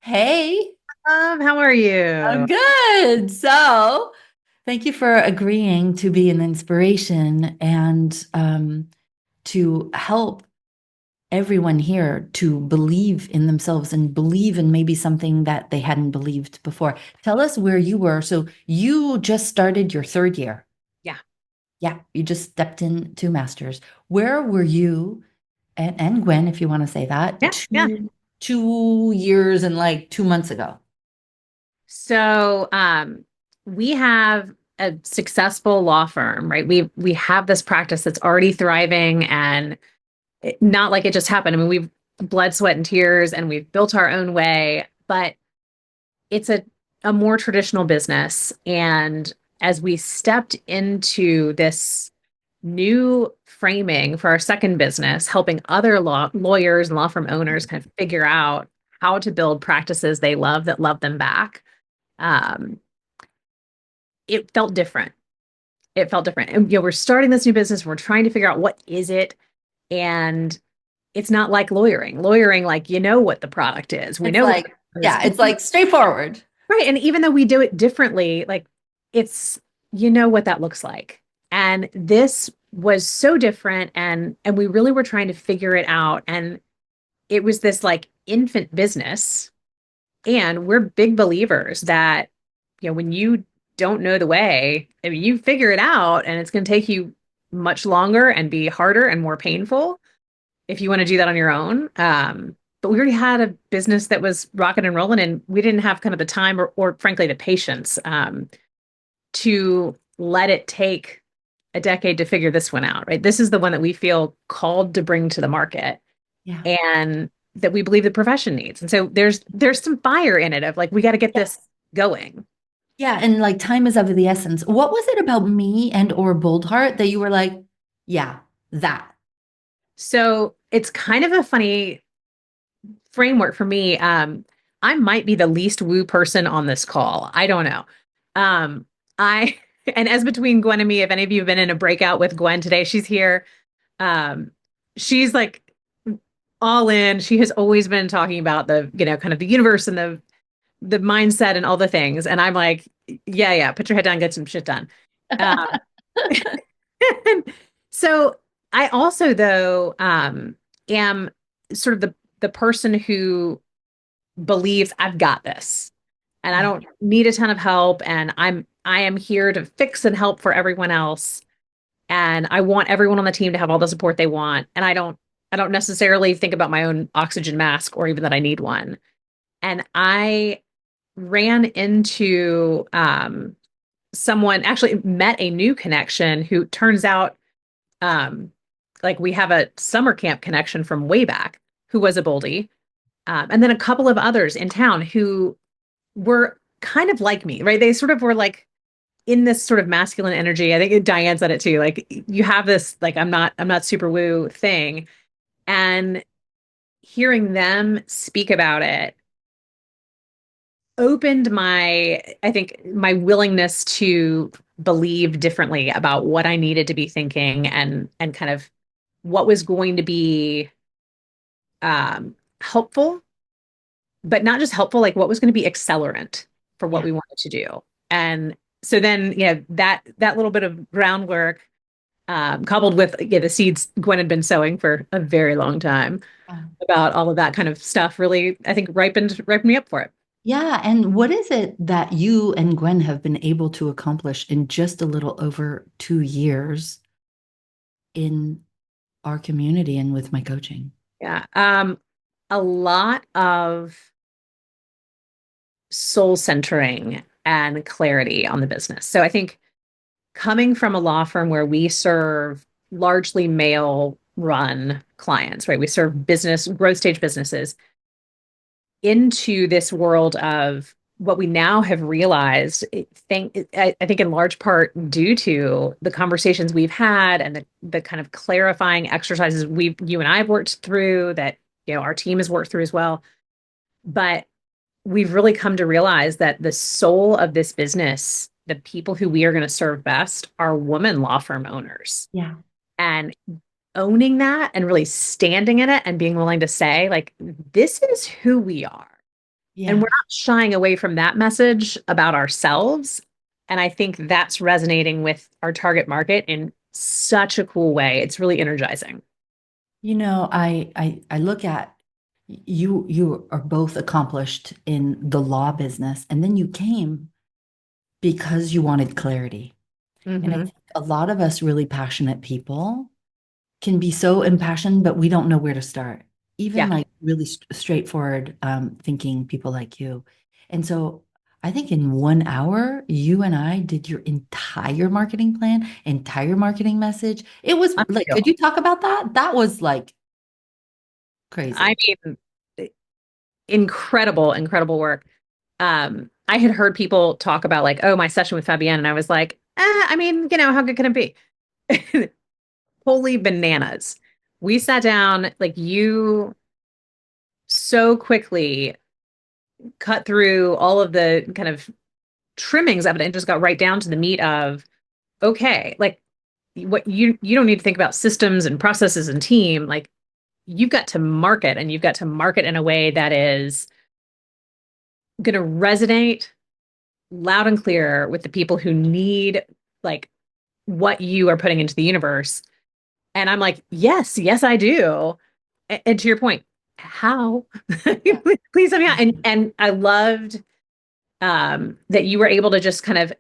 Hey, How are you? I'm good. So, thank you for agreeing to be an inspiration and to help everyone here to believe in themselves and believe in maybe something that they hadn't believed before. Tell us where you were. So, you just started your third year. Yeah. Yeah, you just stepped into masters. Where were you and Gwen, if you want to say that, Yeah, yeah. two years and like 2 months ago? So, we have a successful law firm, right? We have this practice that's already thriving and not like it just happened. I mean, we've blood, sweat, and tears, and we've built our own way, but it's a more traditional business. And as we stepped into this new framing for our second business, helping other lawyers and law firm owners kind of figure out how to build practices they love that love them back. Um, it felt different. It felt different. And we're starting this new business. We're trying to figure out what is it, and it's not like lawyering. Lawyering, like what the product is. We It's know what like, it is. yeah, it's like straightforward. Right. And even though we do it differently, like it's what that looks like. And this was so different, and we really were trying to figure it out. And it was this like infant business. And we're big believers that, when you don't know the way, I mean, you figure it out and it's going to take you much longer and be harder and more painful if you want to do that on your own. But we already had a business that was rocking and rolling, and we didn't have kind of the time or frankly, the patience to let it take a decade to figure this one out, right? This is the one that we feel called to bring to the market Yeah. and that we believe the profession needs. And so there's some fire in it of like, we got to get Yeah. this going. Yeah. And like time is of the essence. What was it about me and or Boldheart that you were like, yeah, that? So it's kind of a funny framework for me. I might be the least woo person on this call. I don't know. I and as between Gwen and me, if any of you have been in a breakout with Gwen today, she's here. Um, she's like all in. She has always been talking about the, kind of the universe and the mindset and all the things. And I'm like, yeah, yeah, put your head down, get some shit done. Um, so I also though am sort of the person who believes I've got this and I Yeah. don't need a ton of help, and I am here to fix and help for everyone else, and I want everyone on the team to have all the support they want, and I don't necessarily think about my own oxygen mask or even that I need one. And I ran into someone, actually met a new connection who turns out um like we have a summer camp connection from way back, who was a Boldie, and then a couple of others in town who were kind of like me, right? They sort of were like in this sort of masculine energy. I think Diane said it too. Like you have this like I'm not super woo thing, and hearing them speak about it opened my, I think, my willingness to believe differently about what I needed to be thinking, and kind of what was going to be helpful, but not just helpful, like what was going to be accelerant for what Yeah. we wanted to do. And so then, that little bit of groundwork, coupled with the seeds Gwen had been sowing for a very long time Yeah. about all of that kind of stuff, really, I think ripened me up for it. Yeah. And what is it that you and Gwen have been able to accomplish in just a little over 2 years in our community and with my coaching? Yeah. A lot of soul centering and clarity on the business. So I think coming from a law firm where we serve largely male run clients, right? We serve growth stage businesses, into this world of what we now have realized, I think in large part due to the conversations we've had and the kind of clarifying exercises you and I have worked through, that, our team has worked through as well. But we've really come to realize that the soul of this business, the people who we are going to serve best, are women law firm owners. Yeah. And owning that and really standing in it and being willing to say, like, this is who we are. And Yeah. we're not shying away from that message about ourselves. And I think that's resonating with our target market in such a cool way. It's really energizing. I look at you are both accomplished in the law business, and then you came because you wanted clarity. And I Hmm. think a lot of us really passionate people can be so impassioned, but we don't know where to start. Even Yeah. like really straightforward thinking people like you. And so I think in 1 hour, you and I did your entire marketing plan, entire marketing message. It was like, could Unreal. you talk about that? That was like I crazy. mean, incredible, incredible work. I had heard people talk about like, oh, my session with Fabienne, and I was like, I mean, how good can it be? Holy bananas. We sat down, like you so quickly cut through all of the kind of trimmings of it and just got right down to the meat of, okay, like what you don't need to think about systems and processes and team. Like you've got to market and you've got to market in a way that is going to resonate loud and clear with the people who need like what you are putting into the universe. And I'm like, yes, yes, I do. And to your point, how? Yeah. Please help me out. And I loved that you were able to just kind of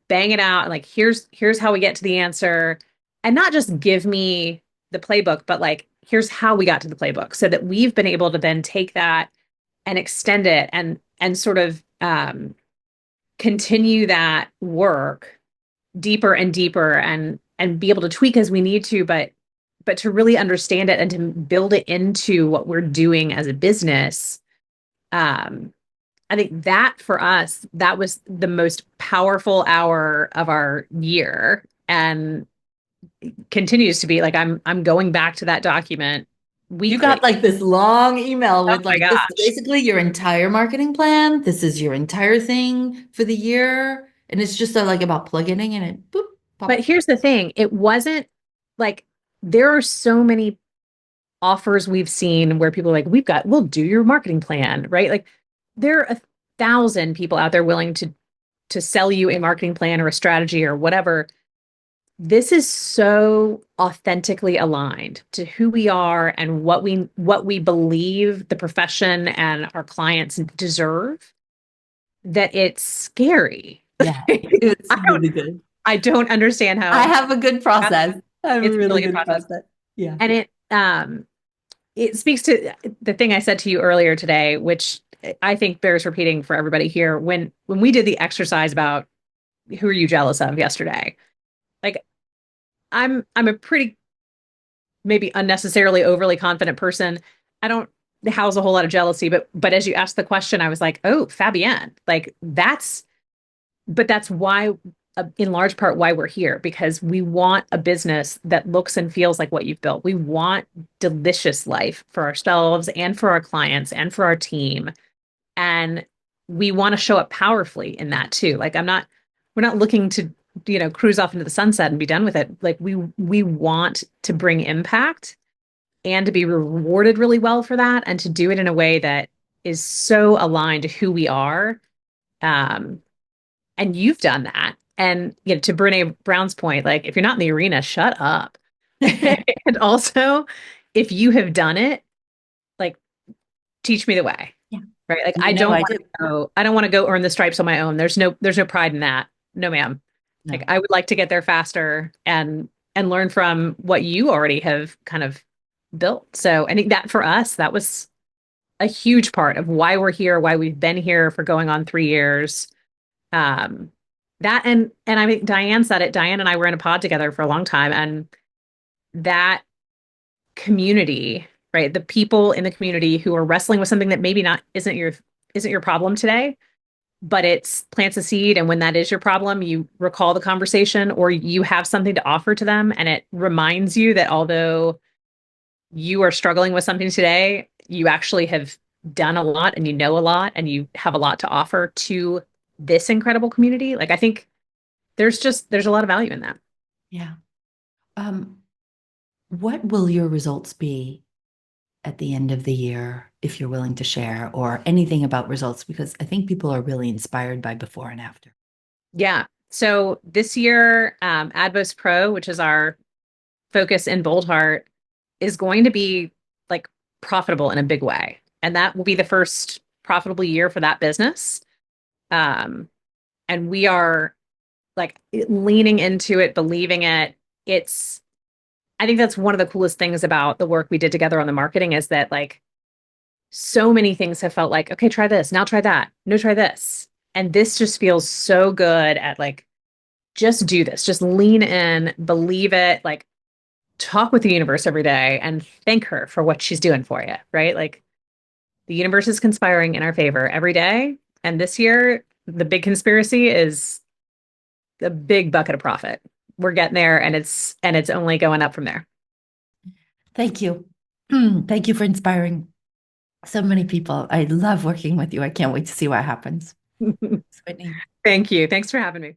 bang it out. Like, here's how we get to the answer, and not just give me the playbook, but like, here's how we got to the playbook, so that we've been able to then take that and extend it and sort of continue that work deeper and deeper and be able to tweak as we need to, but to really understand it and to build it into what we're doing as a business. um I think that for us, that was the most powerful hour of our year, and continues to be. Like I'm going back to that document You weekly. got like this long email Oh with my like, this is gosh. basically your entire marketing plan. This is your entire thing for the year. And it's just like about plugging in and it boop, But pop. here's the thing, it wasn't like there are so many offers we've seen where people are like, we'll do your marketing plan, right? Like there are 1,000 people out there willing to sell you a marketing plan or a strategy or whatever. This is so authentically aligned to who we are and what we believe the profession and our clients deserve, that it's scary. Yeah, it's I don't really good. I don't understand I how have a good process. I have a it's a really really good good process. process. Yeah. And it speaks to the thing I said to you earlier today, which I think bears repeating for everybody here. When we did the exercise about who are you jealous of yesterday, like I'm a pretty maybe unnecessarily overly confident person. I don't house a whole lot of jealousy, but as you asked the question, I was like, oh, Fabienne, like that's why, in large part, why we're here, because we want a business that looks and feels like what you've built. We want delicious life for ourselves and for our clients and for our team. And we want to show up powerfully in that too. Like we're not looking to, cruise off into the sunset and be done with it. Like we want to bring impact and to be rewarded really well for that, and to do it in a way that is so aligned to who we are. Um, and you've done that. And to Brene Brown's point, like if you're not in the arena, shut up. And also, if you have done it, like teach me the way. Yeah. Right. Like I do. I don't want to go earn the stripes on my own. There's no pride in that. No, ma'am. Like No. I would like to get there faster and learn from what you already have kind of built. So I think that for us, that was a huge part of why we're here, why we've been here for going on 3 years. Um, that and I mean Diane said it. Diane and I were in a pod together for a long time, and that community, right? The people in the community who are wrestling with something that maybe not isn't your problem today, but it's plants a seed, and when that is your problem, you recall the conversation or you have something to offer to them, and it reminds you that although you are struggling with something today, you actually have done a lot and you know a lot and you have a lot to offer to this incredible community. Like I think there's a lot of value in that. Yeah. Um, what will your results be at the end of the year, if you're willing to share, or anything about results, because I think people are really inspired by before and after. Yeah. So this year, Advos Pro, which is our focus in Boldheart, is going to be like profitable in a big way. And that will be the first profitable year for that business. Um, and we are like leaning into it, believing it. It's, I think that's one of the coolest things about the work we did together on the marketing is that like so many things have felt like, okay, try this, now try that, no, try this. And this just feels so good at like, just do this, just lean in, believe it, like talk with the universe every day and thank her for what she's doing for you, right? Like the universe is conspiring in our favor every day. And this year, the big conspiracy is the big bucket of profit. We're getting there and it's only going up from there. Thank you. Thank you for inspiring so many people. I love working with you. I can't wait to see what happens. Thanks, Whitney. Thank you. Thanks for having me.